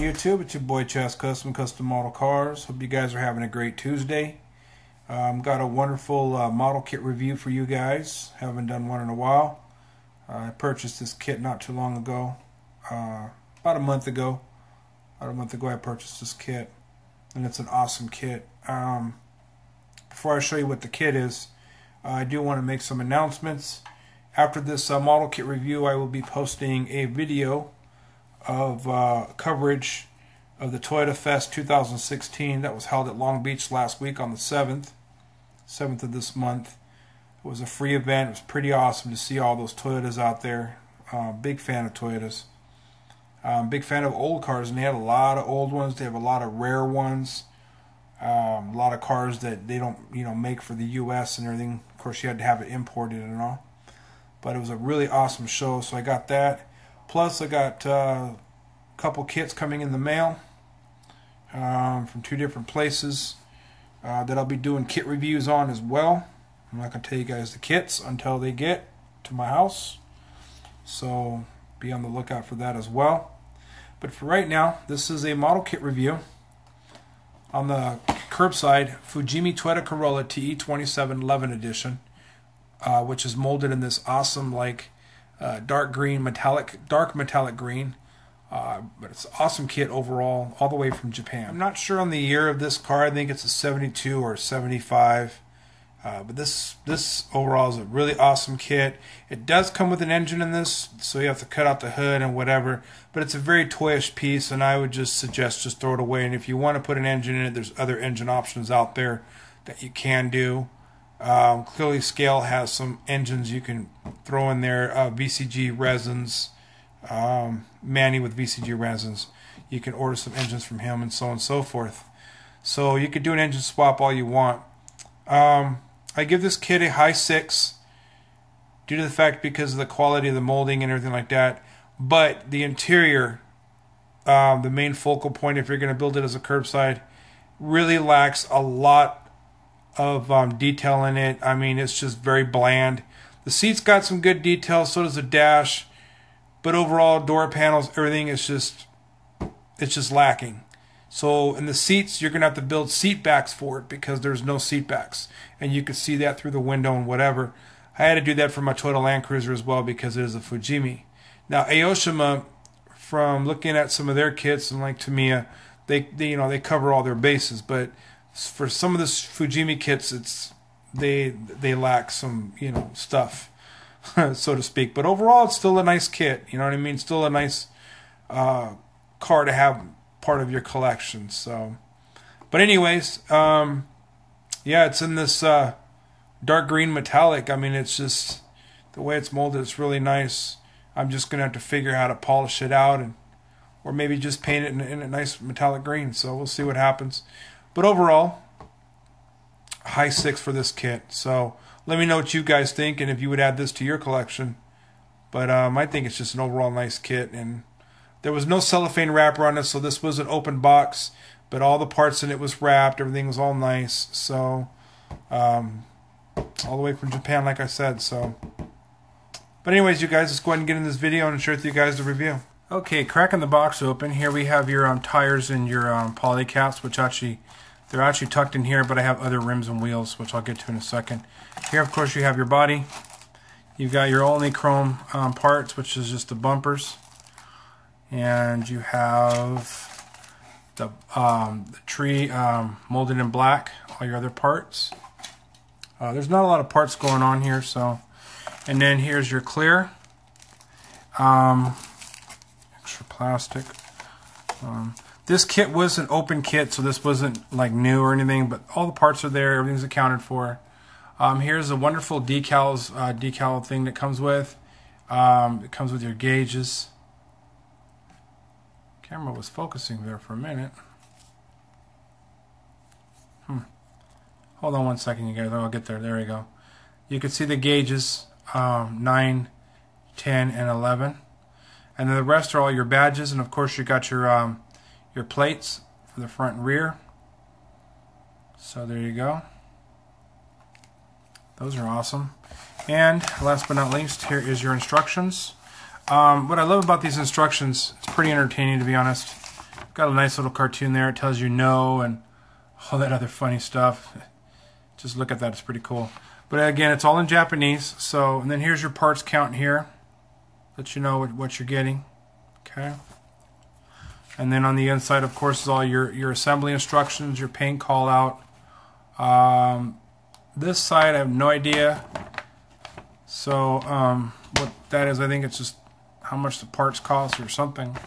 YouTube? It's your boy Chas Custom Model Cars. Hope you guys are having a great Tuesday. Got a wonderful model kit review for you guys. Haven't done one in a while. I purchased this kit not too long ago. About a month ago. I purchased this kit, and it's an awesome kit. Before I show you what the kit is, I do want to make some announcements. After this model kit review, I will be posting a video of coverage of the Toyota Fest 2016 that was held at Long Beach last week on the 7th of this month. It was a free event. It was pretty awesome to see all those Toyotas out there. Big fan of Toyotas. Big fan of old cars, and they had a lot of old ones. They have a lot of rare ones. A lot of cars that they don't, make for the U.S. and everything. Of course, you had to have it imported and all. But it was a really awesome show, so I got that. Plus, I got a couple kits coming in the mail from two different places that I'll be doing kit reviews on as well. I'm not going to tell you guys the kits until they get to my house, so be on the lookout for that as well. But for right now, this is a model kit review on the curbside Fujimi Toyota Corolla TE27 Levin edition, which is molded in this awesome dark metallic green. But it's an awesome kit overall, all the way from Japan. I'm not sure on the year of this car. I think it's a 72 or 75. But this overall is a really awesome kit. It does come with an engine in this, so you have to cut out the hood and whatever. But it's a very toyish piece, and I would just suggest just throw it away. And if you want to put an engine in it, there's other engine options out there that you can do. Clearly Scale has some engines you can throw in there, VCG resins, Manny with VCG resins. You can order some engines from him and so on and so forth. So you could do an engine swap all you want. I give this kit a high 6 due to the fact because of the quality of the molding and everything like that. But the interior, the main focal point if you're going to build it as a curbside, really lacks a lot of detail in it. I mean, it's just very bland. The seat's got some good detail, so does the dash, but overall door panels, everything is just lacking. So in the seats, you're gonna have to build seat backs for it because there's no seat backs, and you can see that through the window and whatever. I had to do that for my Toyota Land Cruiser as well because it is a Fujimi. Now Aoshima, from looking at some of their kits and like Tamiya, they cover all their bases, but for some of the Fujimi kits, they lack some stuff, so to speak. But overall, it's still a nice kit. You know what I mean? Still a nice car to have part of your collection. So, but anyways, yeah, it's in this dark green metallic. I mean, it's just the way it's molded. It's really nice. I'm just gonna have to figure out how to polish it out, or maybe just paint it in a nice metallic green. So we'll see what happens. But overall, high 6 for this kit. So let me know what you guys think and if you would add this to your collection. But I think it's just an overall nice kit, and there was no cellophane wrapper on it, so this was an open box, but all the parts in it was wrapped. Everything was all nice. So all the way from Japan, like I said. So, but anyways, you guys, let's go ahead and get in this video and share with you guys the review. Okay, cracking the box open. Here we have your tires and your poly caps, which they're actually tucked in here, but I have other rims and wheels, which I'll get to in a second. Here, of course, you have your body. You've got your only chrome parts, which is just the bumpers. And you have the tree molded in black, all your other parts. There's not a lot of parts going on here, so. And then here's your clear. Extra plastic. This kit was an open kit, so this wasn't like new or anything, but all the parts are there, everything's accounted for. Here's a wonderful decal thing that comes with. It comes with your gauges. Camera was focusing there for a minute. Hold on one second, you guys. I'll get there. There we go. You can see the gauges, 9, 10, and 11. And then the rest are all your badges, and of course you got your plates for the front and rear. So there you go. Those are awesome. And last but not least, here is your instructions. What I love about these instructions, it's pretty entertaining, to be honest, Got a nice little cartoon there. It tells you no and all that other funny stuff. Just look at that. It's pretty cool. But again, it's all in Japanese. So, and then here's your parts count here. Let you know what you're getting. Okay. And then on the inside, of course, is all your assembly instructions, your paint call out. This side, I have no idea. So what that is, I think it's just how much the parts cost or something.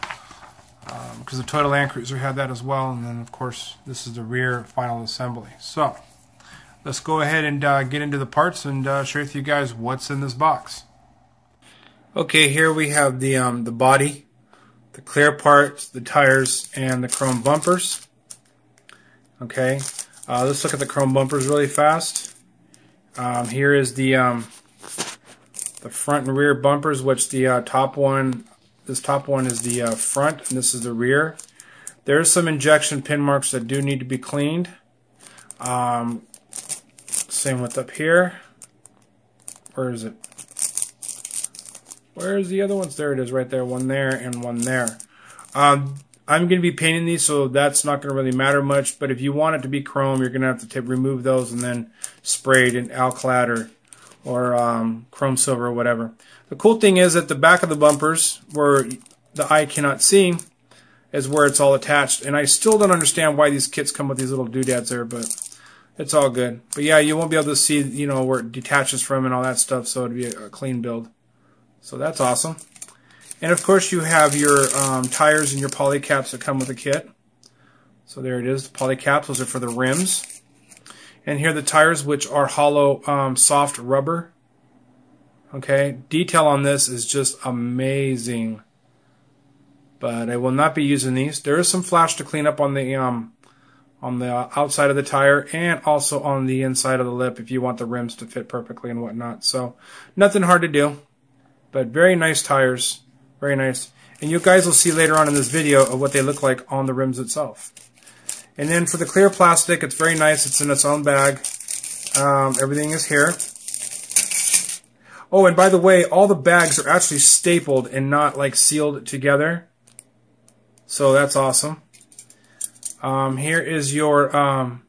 Because the Toyota Land Cruiser had that as well. And then, of course, this is the rear final assembly. So let's go ahead and get into the parts and share with you guys what's in this box. Okay, here we have the body, the clear parts, the tires, and the chrome bumpers. Okay, let's look at the chrome bumpers really fast. Here is the front and rear bumpers, which the top one, this top one is the front, and this is the rear. There's some injection pin marks that do need to be cleaned. Same with up here. Where is it? Where's the other ones? There it is, right there. One there and one there. I'm going to be painting these, so that's not going to really matter much. But if you want it to be chrome, you're going to have to remove those and then spray it in Alclad or chrome silver or whatever. The cool thing is that the back of the bumpers, where the eye cannot see, is where it's all attached. And I still don't understand why these kits come with these little doodads there, but it's all good. But yeah, you won't be able to see, you know, where it detaches from and all that stuff, so it'd be a clean build. So that's awesome. And of course you have your tires and your poly caps that come with the kit. So there it is, the poly caps, those are for the rims. And here are the tires, which are hollow soft rubber. Okay, detail on this is just amazing. But I will not be using these. There is some flash to clean up on the outside of the tire and also on the inside of the lip if you want the rims to fit perfectly and whatnot. So nothing hard to do. But very nice tires, very nice. And you guys will see later on in this video of what they look like on the rims itself. And then for the clear plastic, it's very nice. It's in its own bag. Everything is here. Oh, and by the way, all the bags are actually stapled and not like sealed together. So that's awesome. Here is your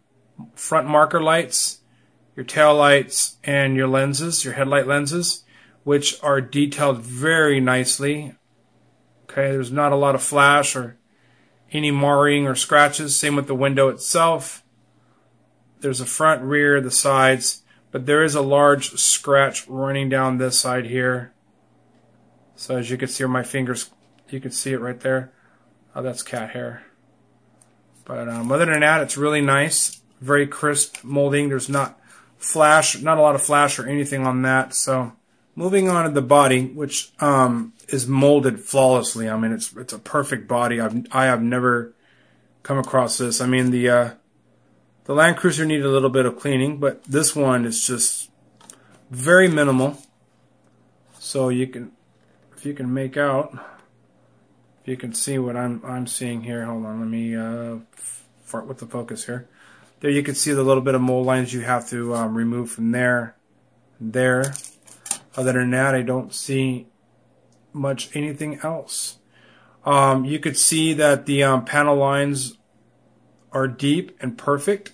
front marker lights, your tail lights, and your lenses, your headlight lenses, which are detailed very nicely. Okay, there's not a lot of flash or any marring or scratches. Same with the window itself. There's a front, rear, the sides, but there is a large scratch running down this side here. So as you can see where my fingers, you can see it right there. Oh, that's cat hair. But other than that, it's really nice. Very crisp molding. There's not flash, not a lot of flash or anything on that. So moving on to the body, which is molded flawlessly. I mean, it's a perfect body. I have never come across this. I mean, the Land Cruiser needed a little bit of cleaning, but this one is just very minimal. So you can, if you can make out, if you can see what I'm seeing here. Hold on, let me fart with the focus here. There you can see the little bit of mold lines you have to remove from there and there. Other than that, I don't see much anything else. You could see that the panel lines are deep and perfect.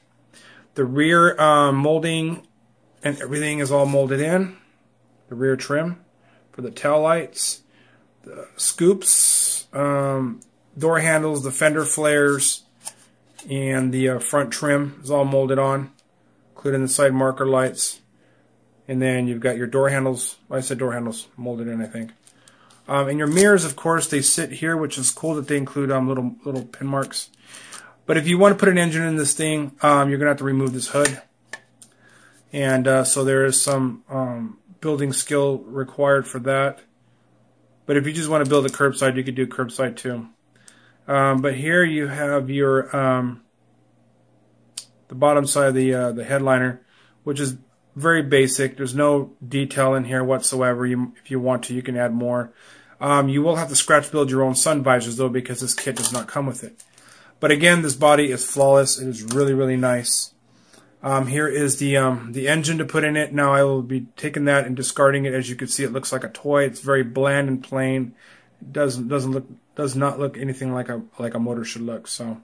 The rear molding and everything is all molded in. The rear trim for the tail lights, the scoops, door handles, the fender flares, and the front trim is all molded on, including the side marker lights. And then you've got your door handles. Well, I said door handles molded in, I think. And your mirrors, of course, they sit here, which is cool that they include little pin marks. But if you want to put an engine in this thing, you're going to have to remove this hood. And so there is some building skill required for that. But if you just want to build a curbside, you could do curbside too. But here you have your the bottom side of the headliner, which is very basic. There's no detail in here whatsoever. If you want to, you can add more. You will have to scratch build your own sun visors though, because this kit does not come with it. But again, this body is flawless. It is really, really nice. Here is the engine to put in it. Now I will be taking that and discarding it. As you can see, it looks like a toy. It's very bland and plain It does not look anything like a motor should look. So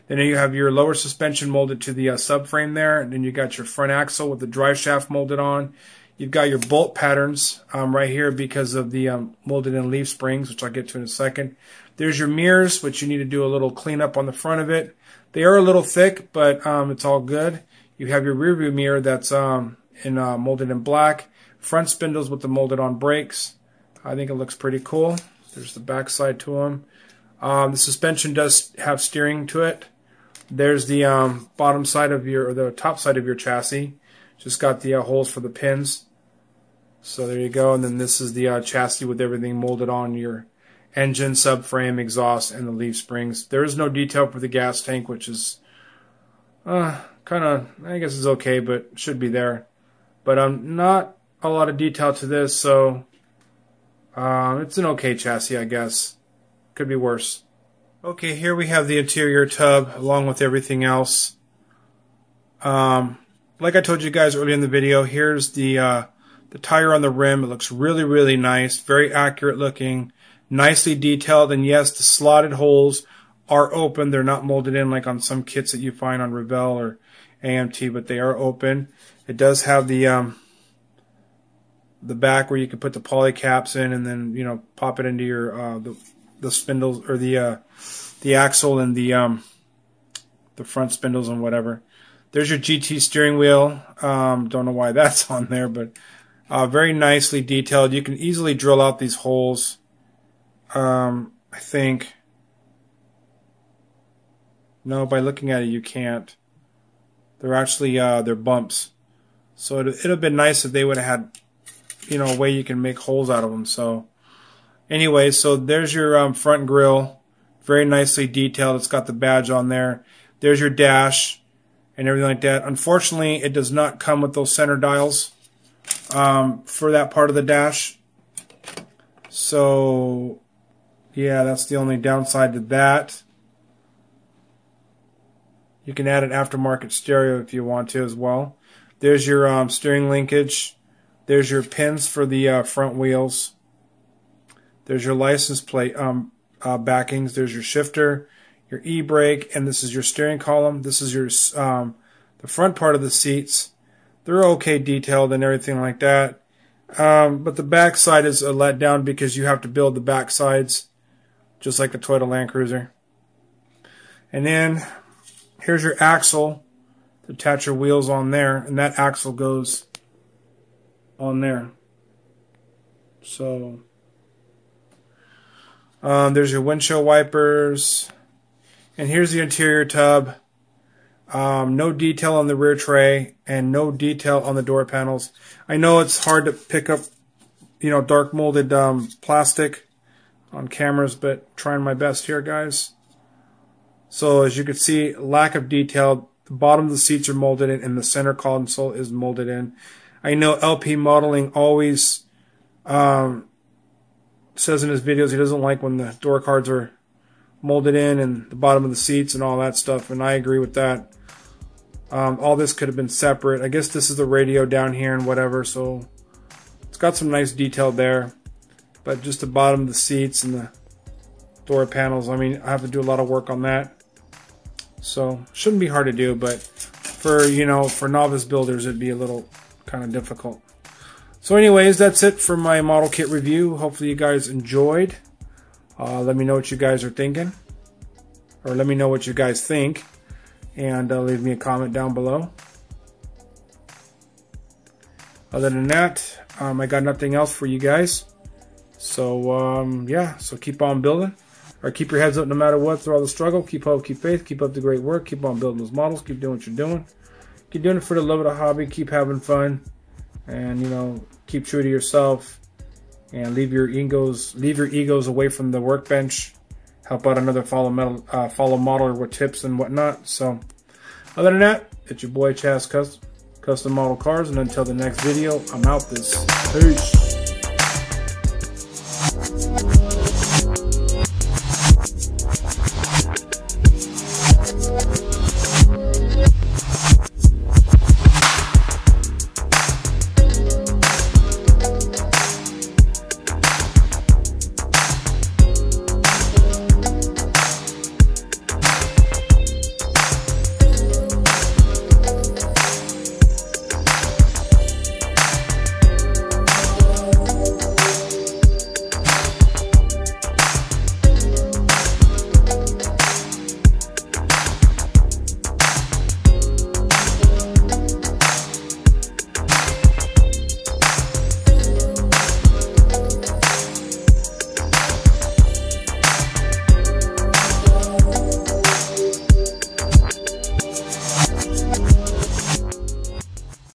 then you have your lower suspension molded to the subframe there, and then you got your front axle with the drive shaft molded on. You've got your bolt patterns right here because of the molded in leaf springs, which I'll get to in a second. There's your mirrors, which you need to do a little cleanup on the front of it. They are a little thick, but it's all good. You have your rear view mirror that's molded in black. Front spindles with the molded on brakes. I think it looks pretty cool. There's the back side to them. The suspension does have steering to it. There's the bottom side of or the top side of your chassis. Just got the holes for the pins. So there you go. And then this is the chassis with everything molded on your engine, subframe, exhaust, and the leaf springs. There is no detail for the gas tank, which is kind of, I guess is okay, but should be there. But not a lot of detail to this, so it's an okay chassis, I guess. Could be worse. Okay, here we have the interior tub along with everything else. Like I told you guys earlier in the video, here's the tire on the rim. It looks really, really nice, very accurate looking, nicely detailed. And yes, the slotted holes are open. They're not molded in like on some kits that you find on Revell or AMT, but they are open. It does have the back where you can put the poly caps in, and then pop it into your the spindles or the axle and the front spindles and whatever. There's your GT steering wheel. Don't know why that's on there, but very nicely detailed. You can easily drill out these holes. I think. No, by looking at it, you can't. They're actually they're bumps. So it'd have been nice if they would have had, a way you can make holes out of them. So anyway, so there's your front grille, very nicely detailed. It's got the badge on there. There's your dash and everything like that. Unfortunately, it does not come with those center dials for that part of the dash. So yeah, that's the only downside to that. You can add an aftermarket stereo if you want to as well. There's your steering linkage. There's your pins for the front wheels. There's your license plate backings. There's your shifter, your e-brake, and this is your steering column. This is your the front part of the seats. They're okay detailed and everything like that. But the back side is a letdown because you have to build the back sides just like the Toyota Land Cruiser. And then here's your axle to attach your wheels on there, and that axle goes on there. So there's your windshield wipers, and here's the interior tub. No detail on the rear tray and no detail on the door panels. I know it's hard to pick up, dark molded plastic on cameras, but trying my best here, guys. So as you can see, lack of detail. The bottom of the seats are molded in, and the center console is molded in. I know LP Modeling always says in his videos he doesn't like when the door cards are molded in and the bottom of the seats and all that stuff, and I agree with that. All this could have been separate. I guess this is the radio down here and whatever, so it's got some nice detail there. But just the bottom of the seats and the door panels, I mean, I have to do a lot of work on that. So shouldn't be hard to do, but for novice builders it'd be a little kind of difficult. So anyways, that's it for my model kit review. Hopefully you guys enjoyed. Let me know what you guys are thinking, or let me know what you guys think, and leave me a comment down below. Other than that, I got nothing else for you guys. So yeah, so keep on building. Or keep your heads up no matter what through all the struggle. Keep hope, keep faith, keep up the great work. Keep on building those models. Keep doing what you're doing. Keep doing it for the love of the hobby. Keep having fun. And, keep true to yourself. And leave your egos away from the workbench. Help out another fellow modeler with tips and whatnot. So, other than that, it's your boy Chaz Custom Model Cars. And until the next video, I'm out this. Peace.